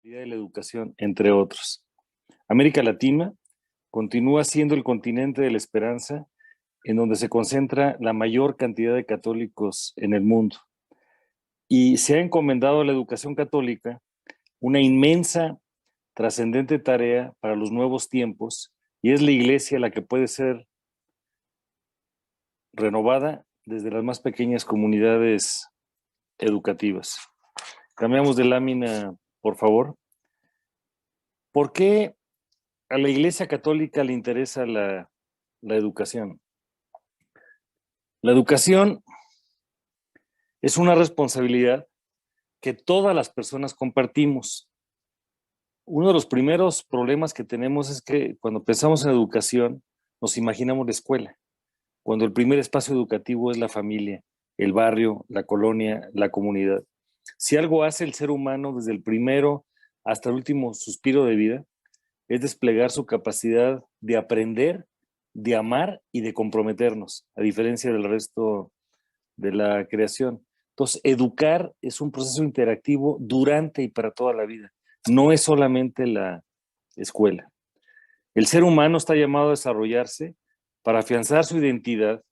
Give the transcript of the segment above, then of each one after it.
de la educación, entre otros. América Latina continúa siendo el continente de la esperanza, en donde se concentra la mayor cantidad de católicos en el mundo. Y se ha encomendado a la educación católica una inmensa, trascendente tarea para los nuevos tiempos, y es la Iglesia la que puede ser renovada desde las más pequeñas comunidades educativas. Cambiamos de lámina, por favor. ¿Por qué a la Iglesia Católica le interesa la educación? La educación es una responsabilidad que todas las personas compartimos. Uno de los primeros problemas que tenemos es que cuando pensamos en educación, nos imaginamos la escuela, cuando el primer espacio educativo es la familia, el barrio, la colonia, la comunidad. Si algo hace el ser humano desde el primero hasta el último suspiro de vida, es desplegar su capacidad de aprender, de amar y de comprometernos, a diferencia del resto de la creación. Entonces, educar es un proceso interactivo durante y para toda la vida. No es solamente la escuela. El ser humano está llamado a desarrollarse para afianzar su identidad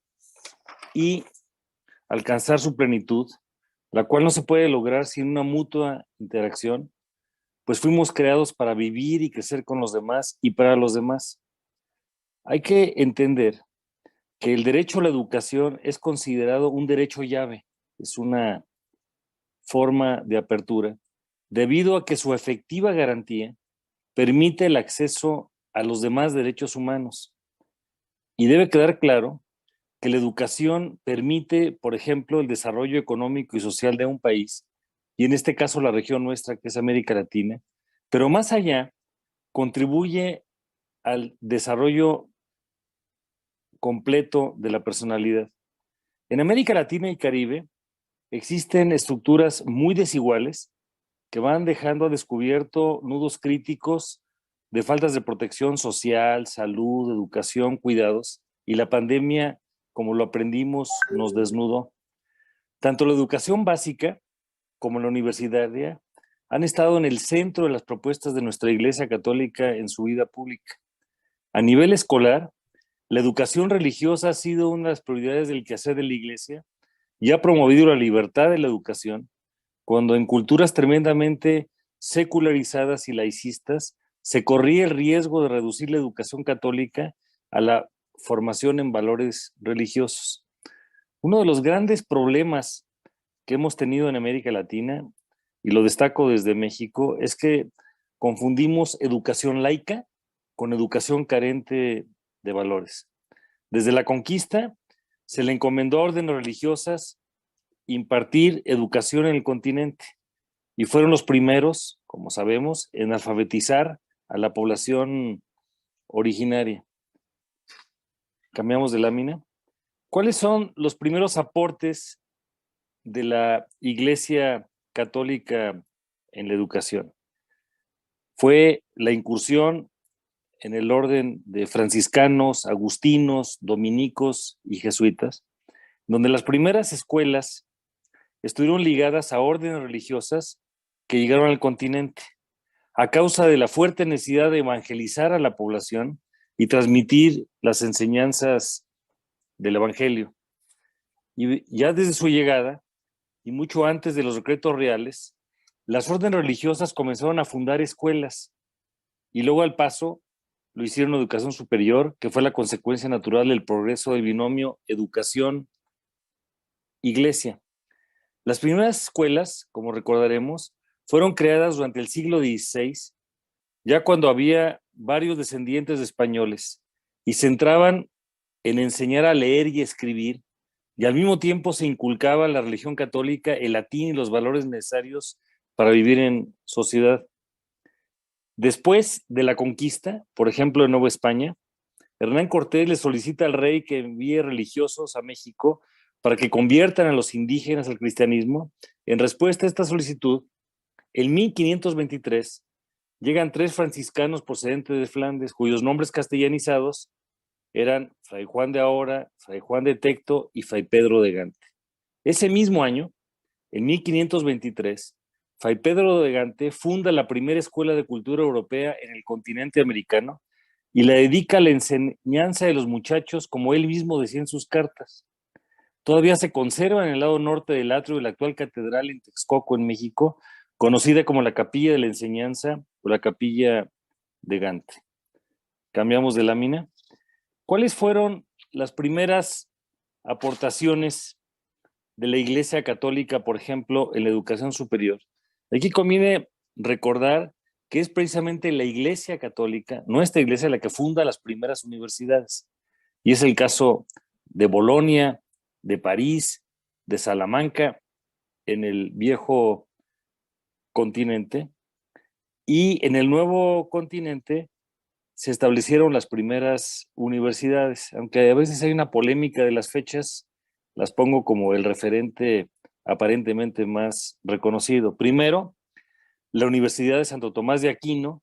y alcanzar su plenitud, la cual no se puede lograr sin una mutua interacción, pues fuimos creados para vivir y crecer con los demás y para los demás. Hay que entender que el derecho a la educación es considerado un derecho llave, es una forma de apertura, debido a que su efectiva garantía permite el acceso a los demás derechos humanos. Y debe quedar claro que la educación permite, por ejemplo, el desarrollo económico y social de un país, y en este caso la región nuestra, que es América Latina, pero más allá, contribuye al desarrollo completo de la personalidad. En América Latina y Caribe existen estructuras muy desiguales que van dejando a descubierto nudos críticos de faltas de protección social, salud, educación, cuidados, y la pandemia, como lo aprendimos, nos desnudó. Tanto la educación básica como la universitaria han estado en el centro de las propuestas de nuestra Iglesia Católica en su vida pública. A nivel escolar, la educación religiosa ha sido una de las prioridades del quehacer de la Iglesia y ha promovido la libertad de la educación, cuando en culturas tremendamente secularizadas y laicistas se corría el riesgo de reducir la educación católica a la formación en valores religiosos. Uno de los grandes problemas que hemos tenido en América Latina, y lo destaco desde México, es que confundimos educación laica con educación carente de valores. Desde la conquista se le encomendó a órdenes religiosas impartir educación en el continente y fueron los primeros, como sabemos, en alfabetizar a la población originaria. Cambiamos de lámina. ¿Cuáles son los primeros aportes de la Iglesia Católica en la educación? Fue la incursión en el orden de franciscanos, agustinos, dominicos y jesuitas, donde las primeras escuelas estuvieron ligadas a órdenes religiosas que llegaron al continente a causa de la fuerte necesidad de evangelizar a la población y transmitir las enseñanzas del Evangelio. Y ya desde su llegada, y mucho antes de los decretos reales, las órdenes religiosas comenzaron a fundar escuelas y luego al paso lo hicieron educación superior, que fue la consecuencia natural del progreso del binomio educación-iglesia. Las primeras escuelas, como recordaremos, fueron creadas durante el siglo XVI, ya cuando había varios descendientes de españoles, y se centraban en enseñar a leer y escribir, y al mismo tiempo se inculcaba la religión católica, el latín y los valores necesarios para vivir en sociedad. Después de la conquista, por ejemplo, en Nueva España, Hernán Cortés le solicita al rey que envíe religiosos a México para que conviertan a los indígenas al cristianismo. En respuesta a esta solicitud, en 1523 llegan 3 franciscanos procedentes de Flandes, cuyos nombres castellanizados eran Fray Juan de Ahora, Fray Juan de Tecto y Fray Pedro de Gante. Ese mismo año, en 1523, Fray Pedro de Gante funda la primera escuela de cultura europea en el continente americano y la dedica a la enseñanza de los muchachos, como él mismo decía en sus cartas. Todavía se conserva en el lado norte del atrio de la actual catedral en Texcoco, en México, conocida como la Capilla de la Enseñanza o la Capilla de Gante. Cambiamos de lámina. ¿Cuáles fueron las primeras aportaciones de la Iglesia Católica, por ejemplo, en la educación superior? Aquí conviene recordar que es precisamente la Iglesia Católica, nuestra Iglesia, la que funda las primeras universidades. Y es el caso de Bolonia, de París, de Salamanca, en el viejo continente. Y en el nuevo continente se establecieron las primeras universidades, aunque a veces hay una polémica de las fechas, las pongo como el referente aparentemente más reconocido. Primero, la Universidad de Santo Tomás de Aquino,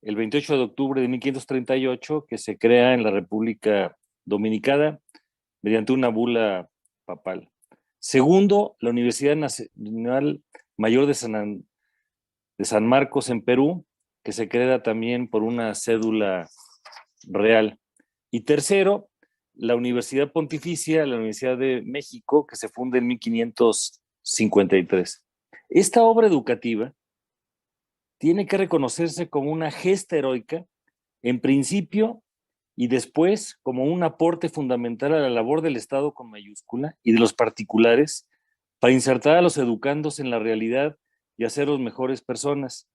el 28 de octubre de 1538, que se crea en la República Dominicana mediante una bula papal. Segundo, la Universidad Nacional Mayor de San Marcos en Perú, que se crea también por una cédula real. Y tercero, la Universidad Pontificia, la Universidad de México, que se funda en 1553. Esta obra educativa tiene que reconocerse como una gesta heroica, en principio y después como un aporte fundamental a la labor del Estado con mayúscula y de los particulares para insertar a los educandos en la realidad y hacerlos mejores personas.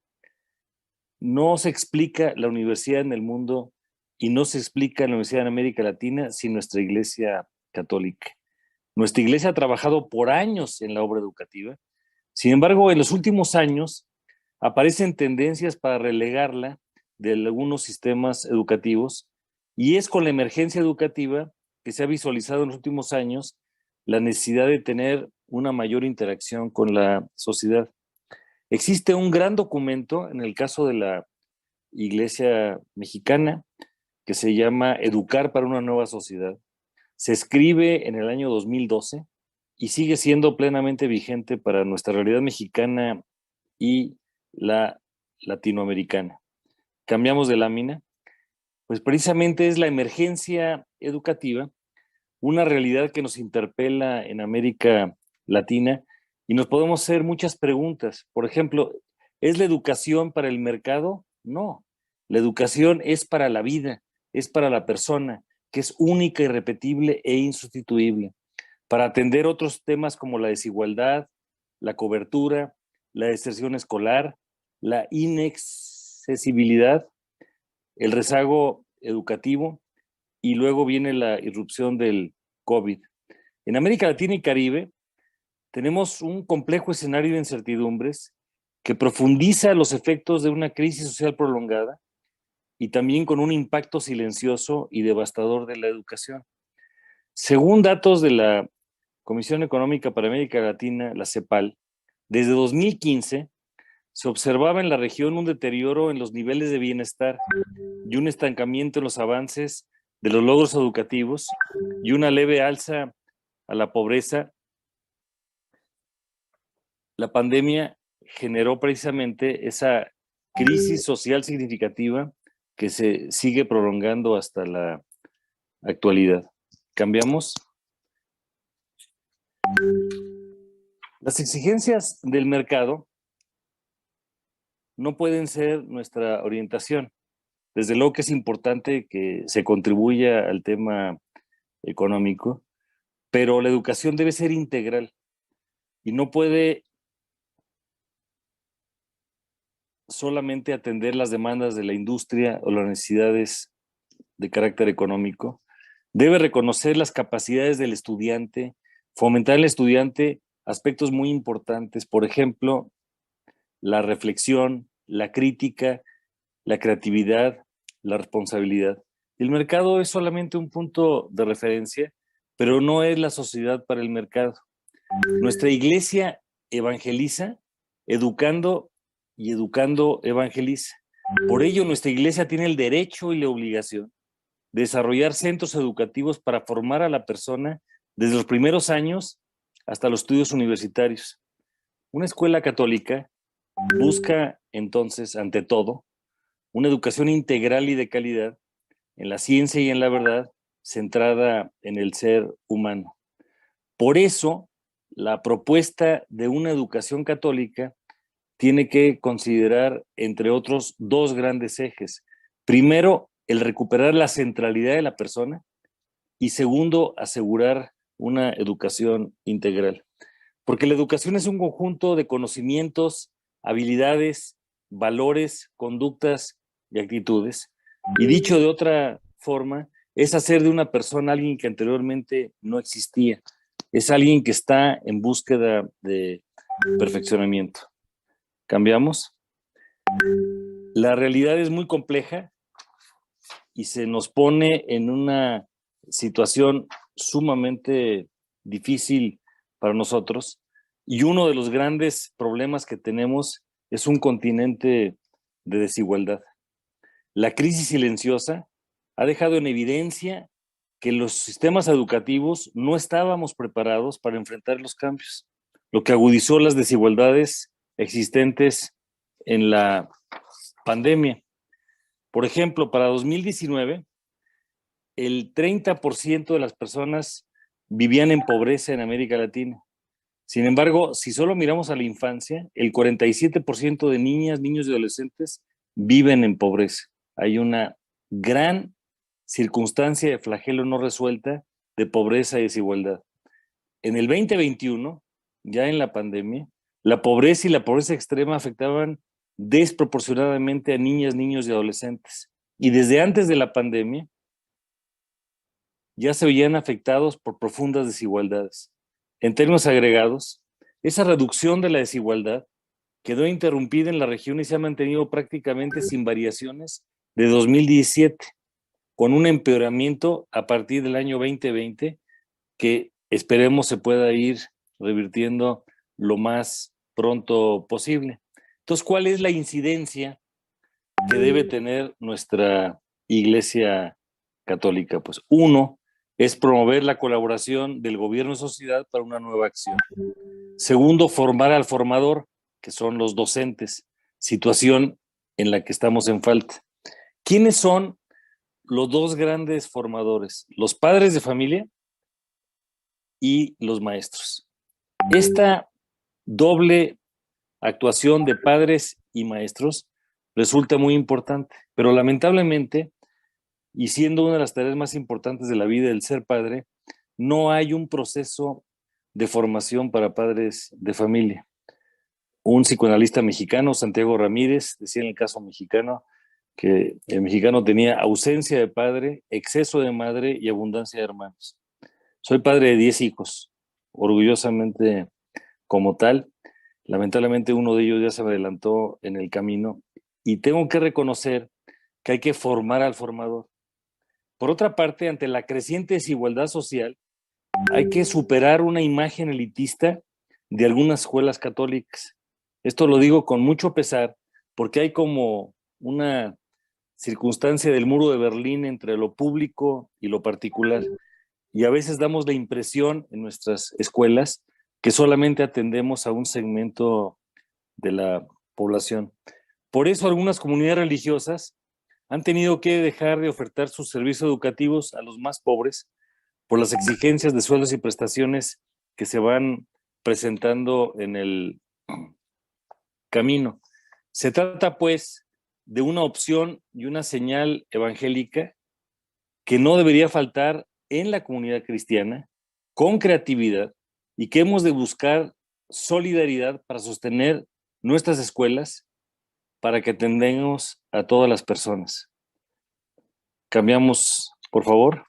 No se explica la universidad en el mundo y no se explica la universidad en América Latina sin nuestra Iglesia Católica. Nuestra Iglesia ha trabajado por años en la obra educativa. Sin embargo, en los últimos años aparecen tendencias para relegarla de algunos sistemas educativos y es con la emergencia educativa que se ha visualizado en los últimos años la necesidad de tener una mayor interacción con la sociedad. Existe un gran documento en el caso de la Iglesia mexicana que se llama Educar para una nueva sociedad. Se escribe en el año 2012 y sigue siendo plenamente vigente para nuestra realidad mexicana y la latinoamericana. Cambiamos de lámina. Pues precisamente es la emergencia educativa, una realidad que nos interpela en América Latina y nos podemos hacer muchas preguntas. Por ejemplo, ¿es la educación para el mercado? No. La educación es para la vida, es para la persona, que es única, irrepetible e insustituible, para atender otros temas como la desigualdad, la cobertura, la deserción escolar, la inaccesibilidad, el rezago educativo y luego viene la irrupción del COVID. En América Latina y Caribe tenemos un complejo escenario de incertidumbres que profundiza los efectos de una crisis social prolongada y también con un impacto silencioso y devastador de la educación. Según datos de la Comisión Económica para América Latina, la CEPAL, desde 2015 se observaba en la región un deterioro en los niveles de bienestar y un estancamiento en los avances de los logros educativos y una leve alza a la pobreza. La pandemia generó precisamente esa crisis social significativa que se sigue prolongando hasta la actualidad. Cambiamos. Las exigencias del mercado no pueden ser nuestra orientación. Desde luego que es importante que se contribuya al tema económico, pero la educación debe ser integral y no puede solamente atender las demandas de la industria o las necesidades de carácter económico. Debe reconocer las capacidades del estudiante, fomentar en el estudiante aspectos muy importantes, por ejemplo, la reflexión, la crítica, la creatividad, la responsabilidad. El mercado es solamente un punto de referencia, pero no es la sociedad para el mercado. Nuestra iglesia evangeliza, educando y educando evangeliza. Por ello, nuestra iglesia tiene el derecho y la obligación de desarrollar centros educativos para formar a la persona desde los primeros años hasta los estudios universitarios. Una escuela católica busca entonces, ante todo, una educación integral y de calidad en la ciencia y en la verdad, centrada en el ser humano. Por eso, la propuesta de una educación católica tiene que considerar, entre otros, dos grandes ejes. Primero, el recuperar la centralidad de la persona y segundo, asegurar una educación integral. Porque la educación es un conjunto de conocimientos, habilidades, valores, conductas y actitudes. Y dicho de otra forma, es hacer de una persona alguien que anteriormente no existía. Es alguien que está en búsqueda de perfeccionamiento. ¿Cambiamos? La realidad es muy compleja y se nos pone en una situación sumamente difícil para nosotros. Y uno de los grandes problemas que tenemos es un continente de desigualdad. La crisis silenciosa ha dejado en evidencia que los sistemas educativos no estábamos preparados para enfrentar los cambios, lo que agudizó las desigualdades existentes en la pandemia. Por ejemplo, para 2019, el 30% de las personas vivían en pobreza en América Latina. Sin embargo, si solo miramos a la infancia, el 47% de niñas, niños y adolescentes viven en pobreza. Hay una gran circunstancia de flagelo no resuelta de pobreza y desigualdad. En el 2021, ya en la pandemia, la pobreza y la pobreza extrema afectaban desproporcionadamente a niñas, niños y adolescentes. Y desde antes de la pandemia, ya se veían afectados por profundas desigualdades. En términos agregados, esa reducción de la desigualdad quedó interrumpida en la región y se ha mantenido prácticamente sin variaciones de 2017, con un empeoramiento a partir del año 2020 que esperemos se pueda ir revirtiendo lo más pronto posible. Entonces, ¿cuál es la incidencia que debe tener nuestra Iglesia Católica? Pues uno, es promover la colaboración del gobierno y sociedad para una nueva acción. Segundo, formar al formador, que son los docentes, situación en la que estamos en falta. ¿Quiénes son los dos grandes formadores? Los padres de familia y los maestros. Esta doble actuación de padres y maestros resulta muy importante, pero lamentablemente, y siendo una de las tareas más importantes de la vida del ser padre, no hay un proceso de formación para padres de familia. Un psicoanalista mexicano, Santiago Ramírez, decía en el caso mexicano que el mexicano tenía ausencia de padre, exceso de madre y abundancia de hermanos. Soy padre de 10 hijos, orgullosamente como tal. Lamentablemente uno de ellos ya se me adelantó en el camino y tengo que reconocer que hay que formar al formador. Por otra parte, ante la creciente desigualdad social, hay que superar una imagen elitista de algunas escuelas católicas. Esto lo digo con mucho pesar porque hay como una circunstancia del muro de Berlín entre lo público y lo particular. Y a veces damos la impresión en nuestras escuelas que solamente atendemos a un segmento de la población. Por eso algunas comunidades religiosas han tenido que dejar de ofertar sus servicios educativos a los más pobres por las exigencias de sueldos y prestaciones que se van presentando en el camino. Se trata, pues, de una opción y una señal evangélica que no debería faltar en la comunidad cristiana, con creatividad, y que hemos de buscar solidaridad para sostener nuestras escuelas para que atendamos a todas las personas. Cambiamos, por favor.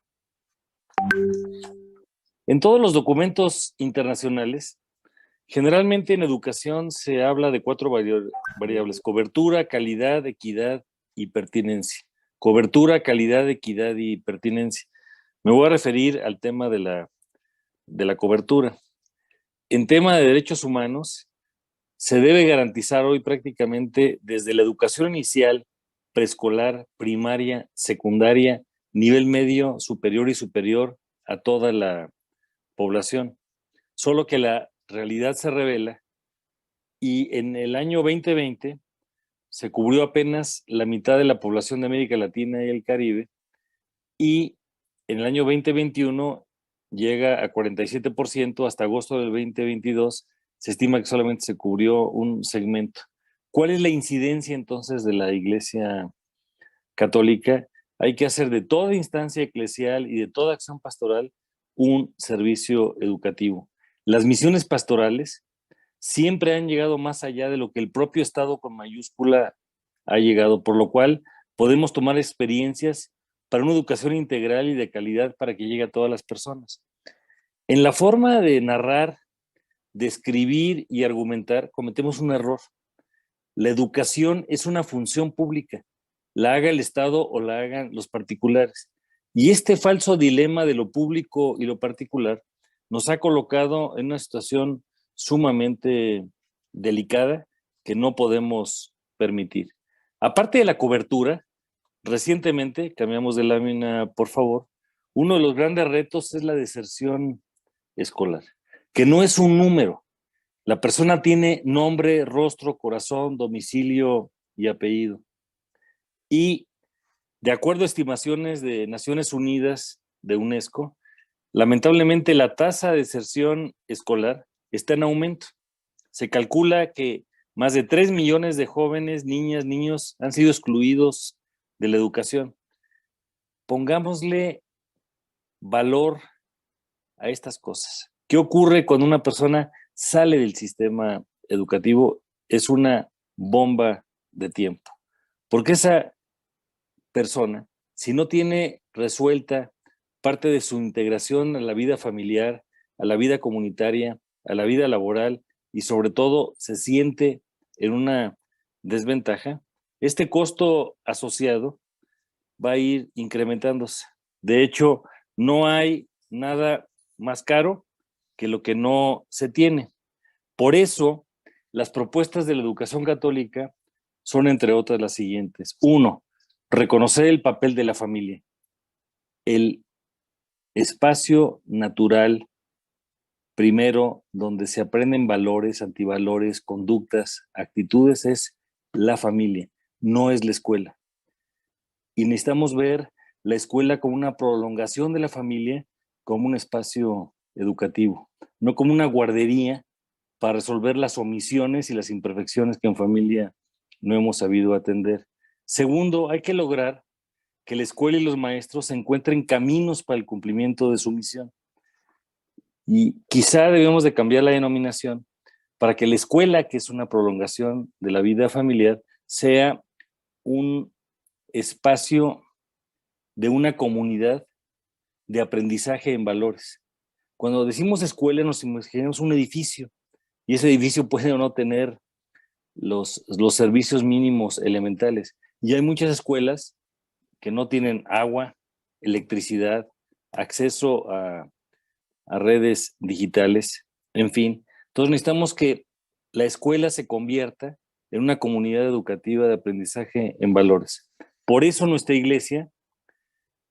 En todos los documentos internacionales, generalmente en educación se habla de cuatro variables: cobertura, calidad, equidad y pertinencia. Cobertura, calidad, equidad y pertinencia. Me voy a referir al tema de la cobertura. En tema de derechos humanos, se debe garantizar hoy prácticamente desde la educación inicial, preescolar, primaria, secundaria, nivel medio, superior y superior a toda la población. Solo que la realidad se revela y en el año 2020 se cubrió apenas la mitad de la población de América Latina y el Caribe, y en el año 2021 llega a 47%, hasta agosto del 2022 se estima que solamente se cubrió un segmento. ¿Cuál es la incidencia entonces de la Iglesia Católica? Hay que hacer de toda instancia eclesial y de toda acción pastoral un servicio educativo. Las misiones pastorales siempre han llegado más allá de lo que el propio Estado con mayúscula ha llegado, por lo cual podemos tomar experiencias para una educación integral y de calidad para que llegue a todas las personas. En la forma de narrar, de escribir y argumentar, cometemos un error. La educación es una función pública, la haga el Estado o la hagan los particulares. Y este falso dilema de lo público y lo particular nos ha colocado en una situación sumamente delicada que no podemos permitir. Aparte de la cobertura, recientemente, cambiamos de lámina, por favor, uno de los grandes retos es la deserción escolar, que no es un número. La persona tiene nombre, rostro, corazón, domicilio y apellido. Y de acuerdo a estimaciones de Naciones Unidas, de UNESCO, lamentablemente la tasa de deserción escolar está en aumento. Se calcula que más de 3 millones de jóvenes, niñas, niños han sido excluidos de la educación. Pongámosle valor a estas cosas. ¿Qué ocurre cuando una persona sale del sistema educativo? Es una bomba de tiempo. Porque esa persona, si no tiene resuelta parte de su integración a la vida familiar, a la vida comunitaria, a la vida laboral y sobre todo se siente en una desventaja, este costo asociado va a ir incrementándose. De hecho, no hay nada más caro que lo que no se tiene. Por eso, las propuestas de la educación católica son, entre otras, las siguientes. Uno, reconocer el papel de la familia. El espacio natural, primero, donde se aprenden valores, antivalores, conductas, actitudes, es la familia, no es la escuela. Y necesitamos ver la escuela como una prolongación de la familia, como un espacio educativo, no como una guardería para resolver las omisiones y las imperfecciones que en familia no hemos sabido atender. Segundo, hay que lograr que la escuela y los maestros encuentren caminos para el cumplimiento de su misión. Y quizá debemos de cambiar la denominación para que la escuela, que es una prolongación de la vida familiar, sea un espacio de una comunidad de aprendizaje en valores. Cuando decimos escuela nos imaginamos un edificio y ese edificio puede o no tener los servicios mínimos elementales. Y hay muchas escuelas que no tienen agua, electricidad, acceso a redes digitales, en fin. Entonces necesitamos que la escuela se convierta en una comunidad educativa de aprendizaje en valores. Por eso nuestra iglesia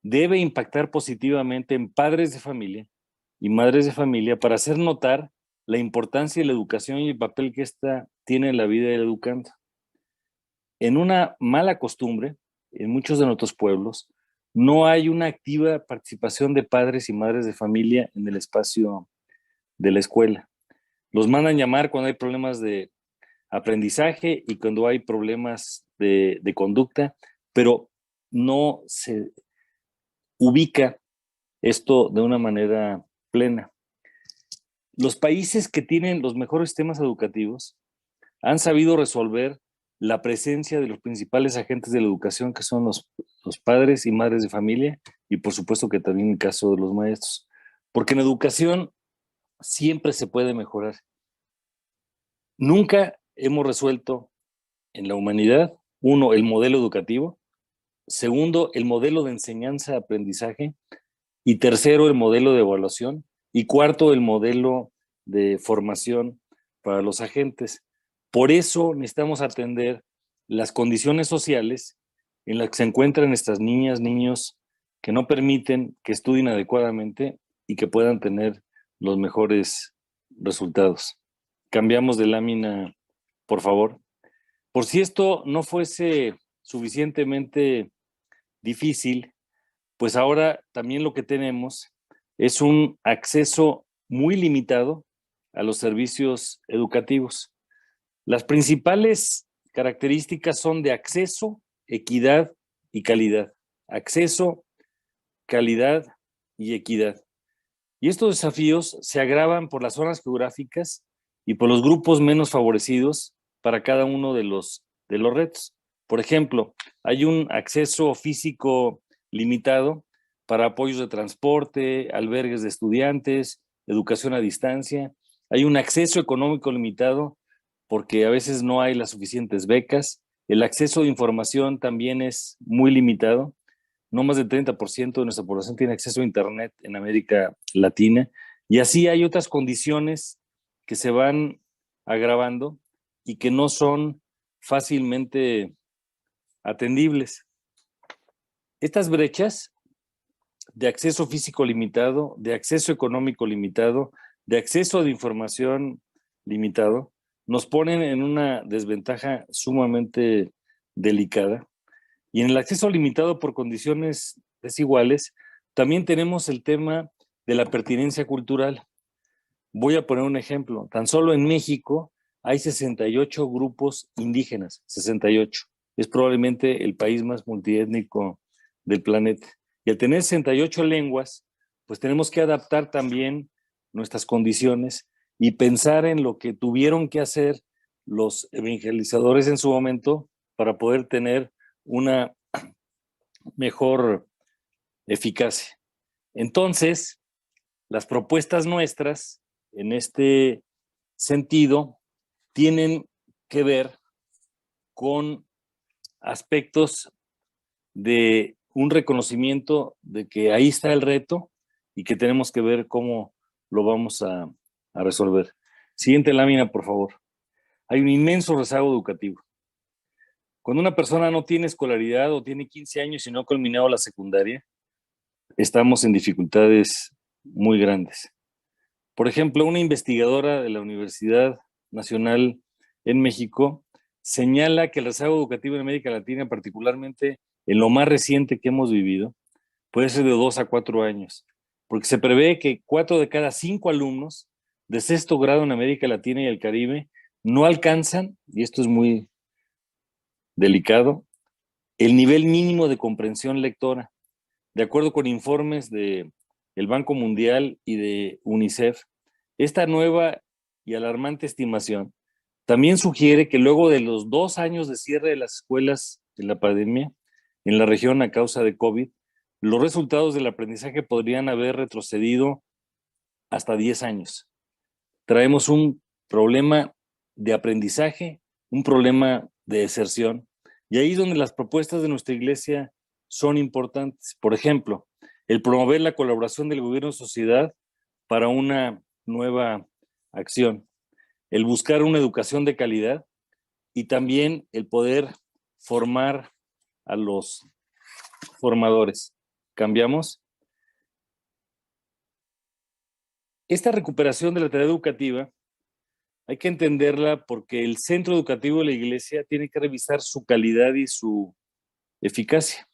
debe impactar positivamente en padres de familia y madres de familia para hacer notar la importancia de la educación y el papel que ésta tiene en la vida del educando. En una mala costumbre, en muchos de nuestros pueblos, no hay una activa participación de padres y madres de familia en el espacio de la escuela. Los mandan llamar cuando hay problemas de aprendizaje y cuando hay problemas de conducta, pero no se ubica esto de una manera plena. Los países que tienen los mejores sistemas educativos han sabido resolver la presencia de los principales agentes de la educación, que son los padres y madres de familia, y por supuesto que también en el caso de los maestros. Porque en educación siempre se puede mejorar. Nunca hemos resuelto en la humanidad, uno, el modelo educativo, segundo, el modelo de enseñanza-aprendizaje, y tercero, el modelo de evaluación, y cuarto, el modelo de formación para los agentes. Por eso necesitamos atender las condiciones sociales en las que se encuentran estas niñas, niños que no permiten que estudien adecuadamente y que puedan tener los mejores resultados. Cambiamos de lámina, por favor. Por si esto no fuese suficientemente difícil, pues ahora también lo que tenemos es un acceso muy limitado a los servicios educativos. Las principales características son de acceso, equidad y calidad. Acceso, calidad y equidad. Y estos desafíos se agravan por las zonas geográficas y por los grupos menos favorecidos para cada uno de los retos. Por ejemplo, hay un acceso físico limitado para apoyos de transporte, albergues de estudiantes, educación a distancia. Hay un acceso económico limitado porque a veces no hay las suficientes becas. El acceso de información también es muy limitado. No más del 30% de nuestra población tiene acceso a Internet en América Latina. Y así hay otras condiciones que se van agravando y que no son fácilmente atendibles. Estas brechas de acceso físico limitado, de acceso económico limitado, de acceso a información limitado, nos ponen en una desventaja sumamente delicada. Y en el acceso limitado por condiciones desiguales, también tenemos el tema de la pertinencia cultural. Voy a poner un ejemplo. Tan solo en México hay 68 grupos indígenas, 68. Es probablemente el país más multiétnico del planeta. Y al tener 68 lenguas, pues tenemos que adaptar también nuestras condiciones y pensar en lo que tuvieron que hacer los evangelizadores en su momento para poder tener una mejor eficacia. Entonces, las propuestas nuestras en este sentido tienen que ver con aspectos de un reconocimiento de que ahí está el reto y que tenemos que ver cómo lo vamos a resolver. Siguiente lámina, por favor. Hay un inmenso rezago educativo. Cuando una persona no tiene escolaridad o tiene 15 años y no ha culminado la secundaria, estamos en dificultades muy grandes. Por ejemplo, una investigadora de la Universidad Nacional en México señala que el rezago educativo en América Latina, particularmente en lo más reciente que hemos vivido, puede ser de 2 a 4 años, porque se prevé que 4 de cada 5 alumnos de sexto grado en América Latina y el Caribe no alcanzan, y esto es muy delicado, el nivel mínimo de comprensión lectora. De acuerdo con informes del Banco Mundial y de UNICEF, esta nueva y alarmante estimación también sugiere que luego de los 2 años de cierre de las escuelas en la pandemia en la región a causa de COVID, los resultados del aprendizaje podrían haber retrocedido hasta 10 años. Traemos un problema de aprendizaje, un problema de deserción, y ahí es donde las propuestas de nuestra iglesia son importantes. Por ejemplo, el promover la colaboración del gobierno y sociedad para una nueva acción, el buscar una educación de calidad y también el poder formar a los formadores. ¿Cambiamos? Esta recuperación de la tarea educativa hay que entenderla porque el centro educativo de la iglesia tiene que revisar su calidad y su eficacia.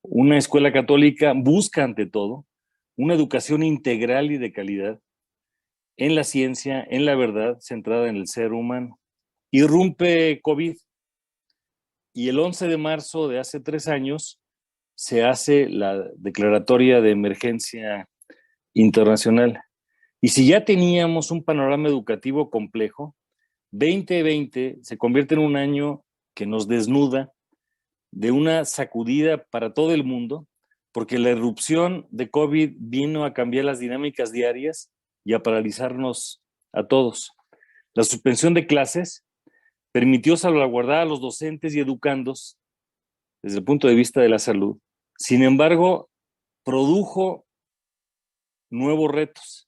Una escuela católica busca ante todo una educación integral y de calidad en la ciencia, en la verdad, centrada en el ser humano. Irrumpe COVID y el 11 de marzo de hace 3 años se hace la declaratoria de emergencia internacional. Y si ya teníamos un panorama educativo complejo, 2020 se convierte en un año que nos desnuda de una sacudida para todo el mundo, porque la irrupción de COVID vino a cambiar las dinámicas diarias y a paralizarnos a todos. La suspensión de clases permitió salvaguardar a los docentes y educandos desde el punto de vista de la salud. Sin embargo, produjo nuevos retos.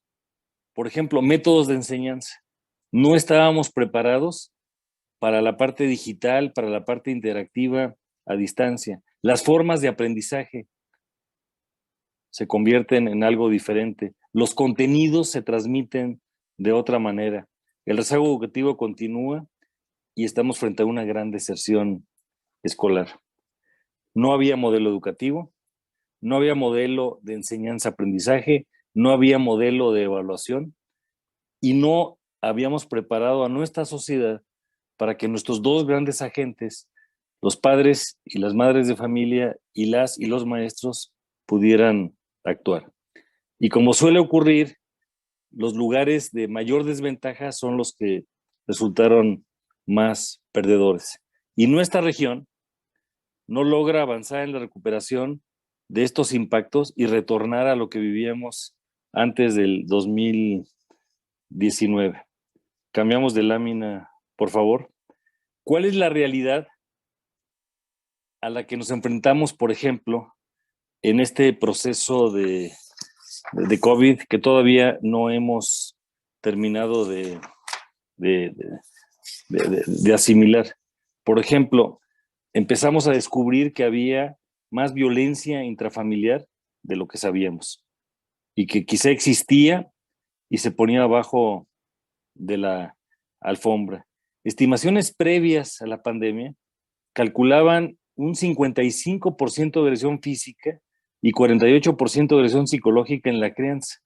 Por ejemplo, métodos de enseñanza. No estábamos preparados para la parte digital, para la parte interactiva a distancia. Las formas de aprendizaje se convierten en algo diferente. Los contenidos se transmiten de otra manera. El rezago educativo continúa y estamos frente a una gran deserción escolar. No había modelo educativo, no había modelo de enseñanza-aprendizaje, no había modelo de evaluación y no habíamos preparado a nuestra sociedad para que nuestros dos grandes agentes, los padres y las madres de familia y las y los maestros, pudieran actuar. Y como suele ocurrir, los lugares de mayor desventaja son los que resultaron más perdedores. Y nuestra región no logra avanzar en la recuperación de estos impactos y retornar a lo que vivíamos antes del 2019. Cambiamos de lámina, por favor. ¿Cuál es la realidad a la que nos enfrentamos, por ejemplo, en este proceso de COVID que todavía no hemos terminado de asimilar? Por ejemplo, empezamos a descubrir que había más violencia intrafamiliar de lo que sabíamos y que quizá existía y se ponía abajo de la alfombra. Estimaciones previas a la pandemia calculaban un 55% de agresión física y 48% de agresión psicológica en la crianza.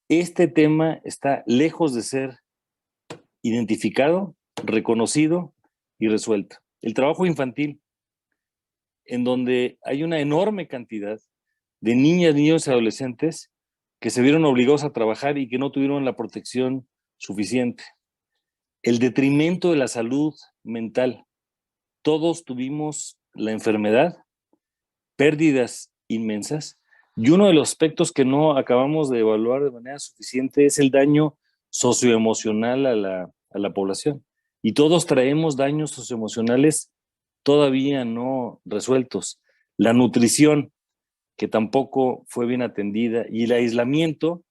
Este tema está lejos de ser identificado, reconocido y resuelto. El trabajo infantil, en donde hay una enorme cantidad de niñas, niños y adolescentes que se vieron obligados a trabajar y que no tuvieron la protección suficiente. El detrimento de la salud mental. Todos tuvimos la enfermedad, pérdidas inmensas, y uno de los aspectos que no acabamos de evaluar de manera suficiente es el daño socioemocional a la población. Y todos traemos daños socioemocionales todavía no resueltos. La nutrición, que tampoco fue bien atendida, y el aislamiento,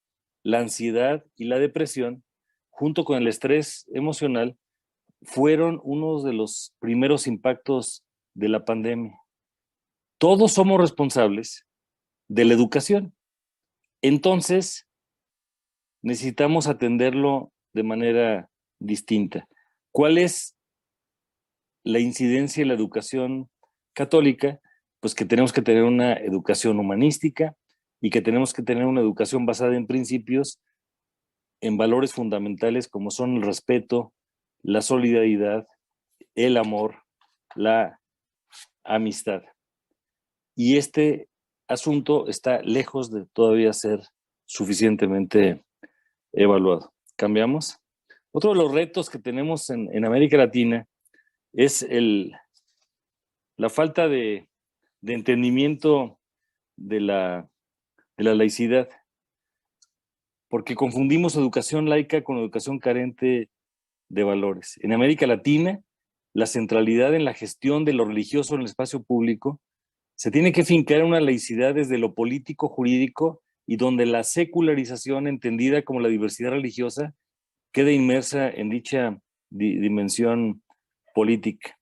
la ansiedad y la depresión, junto con el estrés emocional, fueron unos de los primeros impactos de la pandemia. Todos somos responsables de la educación. Entonces, necesitamos atenderlo de manera distinta. ¿Cuál es la incidencia de la educación católica? Pues que tenemos que tener una educación humanística y que tenemos que tener una educación basada en principios, en valores fundamentales como son el respeto, la solidaridad, el amor, la amistad. Y este asunto está lejos de todavía ser suficientemente evaluado. ¿Cambiamos? Otro de los retos que tenemos en América Latina es la falta de entendimiento de la laicidad, porque confundimos educación laica con educación carente de valores. En América Latina, la centralidad en la gestión de lo religioso en el espacio público se tiene que fincar una laicidad desde lo político jurídico y donde la secularización, entendida como la diversidad religiosa, queda inmersa en dicha dimensión política.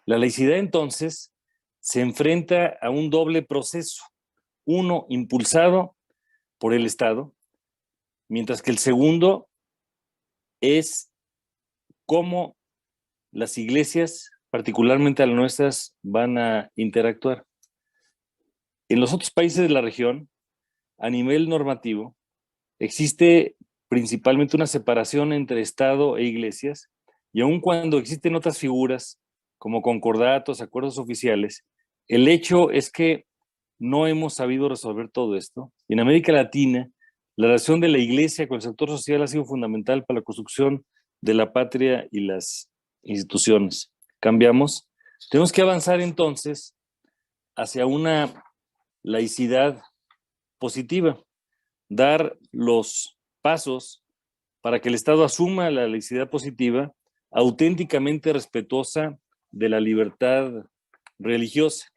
La laicidad, entonces, se enfrenta a un doble proceso. Uno, impulsado por el Estado, mientras que el segundo es cómo las iglesias, particularmente las nuestras, van a interactuar. En los otros países de la región, a nivel normativo, existe principalmente una separación entre Estado e iglesias, y aun cuando existen otras figuras como concordatos, acuerdos oficiales, el hecho es que no hemos sabido resolver todo esto. En América Latina, la relación de la iglesia con el sector social ha sido fundamental para la construcción de la patria y las instituciones. Cambiamos. Tenemos que avanzar entonces hacia una laicidad positiva, dar los pasos para que el Estado asuma la laicidad positiva, auténticamente respetuosa de la libertad religiosa,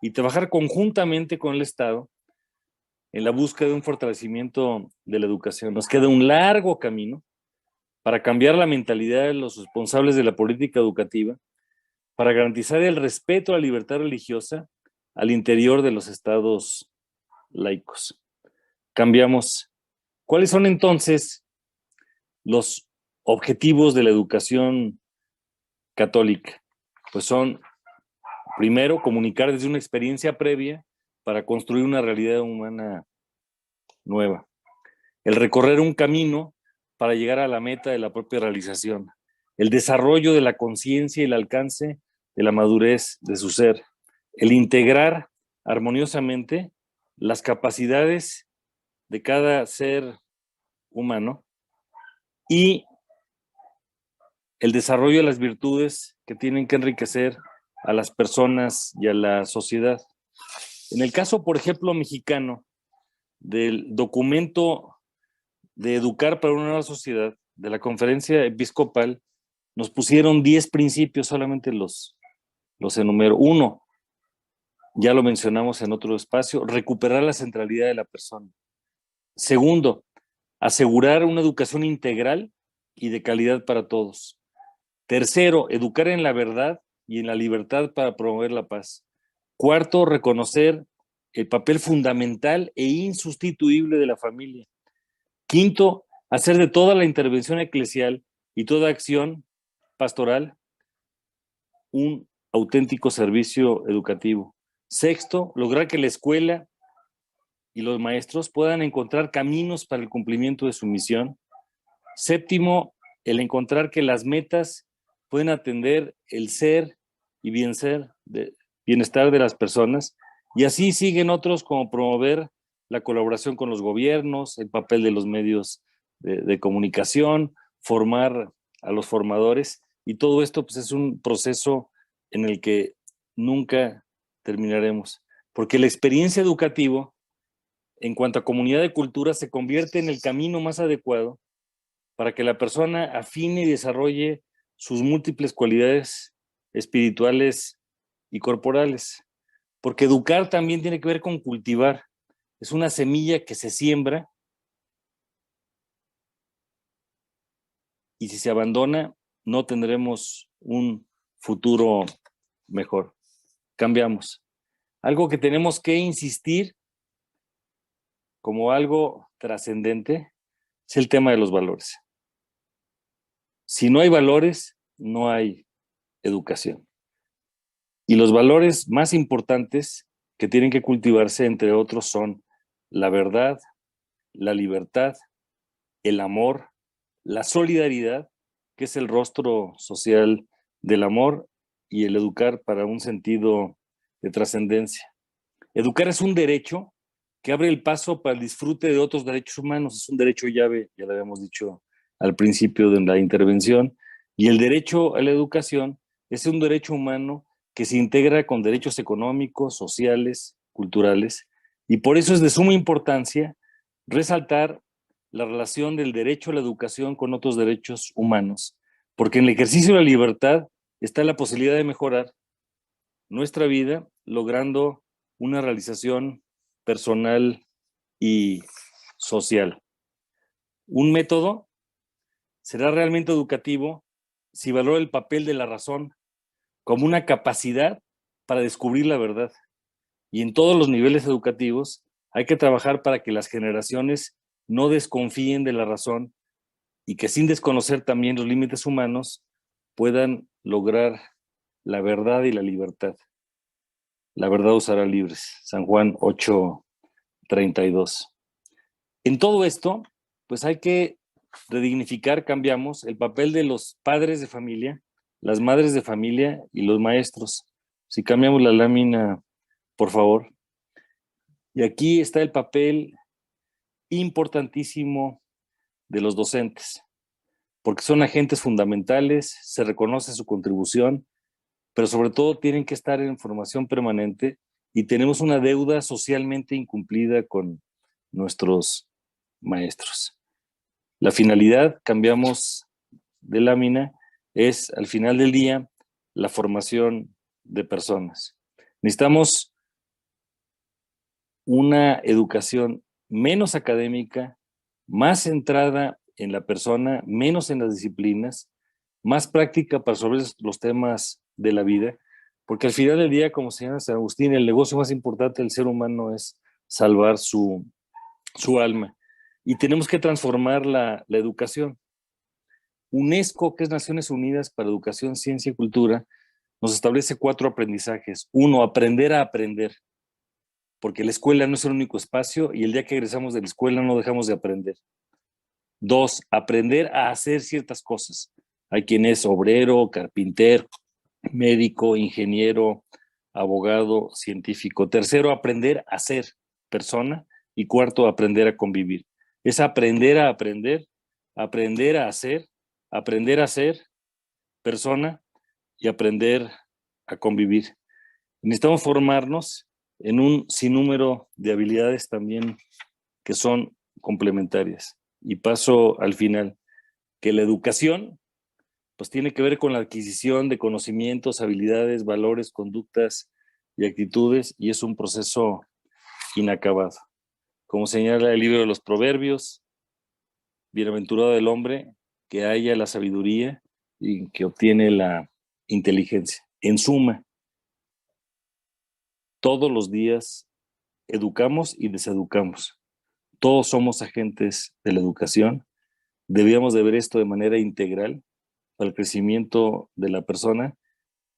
y trabajar conjuntamente con el Estado en la búsqueda de un fortalecimiento de la educación. Nos queda un largo camino para cambiar la mentalidad de los responsables de la política educativa, para garantizar el respeto a la libertad religiosa al interior de los estados laicos. Cambiamos. ¿Cuáles son entonces los objetivos de la educación católica. Pues son, primero, comunicar desde una experiencia previa para construir una realidad humana nueva. El recorrer un camino para llegar a la meta de la propia realización. El desarrollo de la conciencia y el alcance de la madurez de su ser. El integrar armoniosamente las capacidades de cada ser humano y el desarrollo de las virtudes que tienen que enriquecer a las personas y a la sociedad. En el caso, por ejemplo, mexicano, del documento de Educar para una Nueva Sociedad, de la Conferencia Episcopal, nos pusieron 10 principios, solamente los enumero. 1, ya lo mencionamos en otro espacio, recuperar la centralidad de la persona. 2, asegurar una educación integral y de calidad para todos. 3, educar en la verdad y en la libertad para promover la paz. 4, reconocer el papel fundamental e insustituible de la familia. 5, hacer de toda la intervención eclesial y toda acción pastoral un auténtico servicio educativo. 6, lograr que la escuela y los maestros puedan encontrar caminos para el cumplimiento de su misión. 7, el encontrar que las metas pueden atender el ser y bienestar de las personas. Y así siguen otros, como promover la colaboración con los gobiernos, el papel de los medios de comunicación, formar a los formadores, y todo esto pues, es un proceso en el que nunca terminaremos, porque la experiencia educativa, en cuanto a comunidad de cultura, se convierte en el camino más adecuado para que la persona afine y desarrolle sus múltiples cualidades espirituales y corporales. Porque educar también tiene que ver con cultivar. Es una semilla que se siembra y si se abandona, no tendremos un futuro mejor. Cambiamos. Algo que tenemos que insistir como algo trascendente es el tema de los valores. Si no hay valores, no hay educación. Y los valores más importantes que tienen que cultivarse, entre otros, son la verdad, la libertad, el amor, la solidaridad, que es el rostro social del amor, y el educar para un sentido de trascendencia. Educar es un derecho que abre el paso para el disfrute de otros derechos humanos. Es un derecho llave, ya lo habíamos dicho al principio de la intervención, y el derecho a la educación es un derecho humano que se integra con derechos económicos, sociales, culturales, y por eso es de suma importancia resaltar la relación del derecho a la educación con otros derechos humanos, porque en el ejercicio de la libertad está la posibilidad de mejorar nuestra vida, logrando una realización personal y social. Un método será realmente educativo si valora el papel de la razón como una capacidad para descubrir la verdad. Y en todos los niveles educativos hay que trabajar para que las generaciones no desconfíen de la razón y que, sin desconocer también los límites humanos, puedan lograr la verdad y la libertad. La verdad os hará libres. San Juan 8:32. En todo esto, pues hay que redignificar, cambiamos el papel de los padres de familia, las madres de familia y los maestros. Si cambiamos la lámina, por favor. Y aquí está el papel importantísimo de los docentes, porque son agentes fundamentales, se reconoce su contribución, pero sobre todo tienen que estar en formación permanente y tenemos una deuda socialmente incumplida con nuestros maestros. La finalidad, cambiamos de lámina, es al final del día la formación de personas. Necesitamos una educación menos académica, más centrada en la persona, menos en las disciplinas, más práctica para resolver los temas de la vida, porque al final del día, como señala San Agustín, el negocio más importante del ser humano es salvar su alma. Y tenemos que transformar la educación. UNESCO, que es Naciones Unidas para Educación, Ciencia y Cultura, nos establece 4 aprendizajes. 1, aprender a aprender, porque la escuela no es el único espacio y el día que egresamos de la escuela no dejamos de aprender. 2, aprender a hacer ciertas cosas. Hay quien es obrero, carpintero, médico, ingeniero, abogado, científico. 3, aprender a ser persona. Y 4, aprender a convivir. Es aprender a aprender, aprender a ser persona y aprender a convivir. Necesitamos formarnos en un sinnúmero de habilidades también que son complementarias. Y paso al final, que la educación pues tiene que ver con la adquisición de conocimientos, habilidades, valores, conductas y actitudes, y es un proceso inacabado. Como señala el libro de los Proverbios, bienaventurado el hombre que haya la sabiduría y que obtiene la inteligencia. En suma, todos los días educamos y deseducamos. Todos somos agentes de la educación. Debíamos de ver esto de manera integral para el crecimiento de la persona,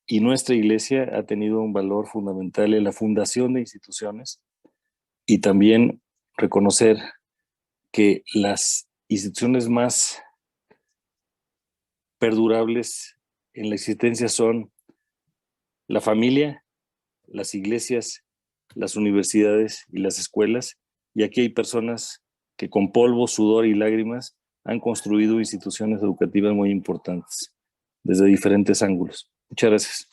y nuestra iglesia ha tenido un valor fundamental en la fundación de instituciones y también reconocer que las instituciones más perdurables en la existencia son la familia, las iglesias, las universidades y las escuelas, y aquí hay personas que con polvo, sudor y lágrimas han construido instituciones educativas muy importantes desde diferentes ángulos. Muchas gracias.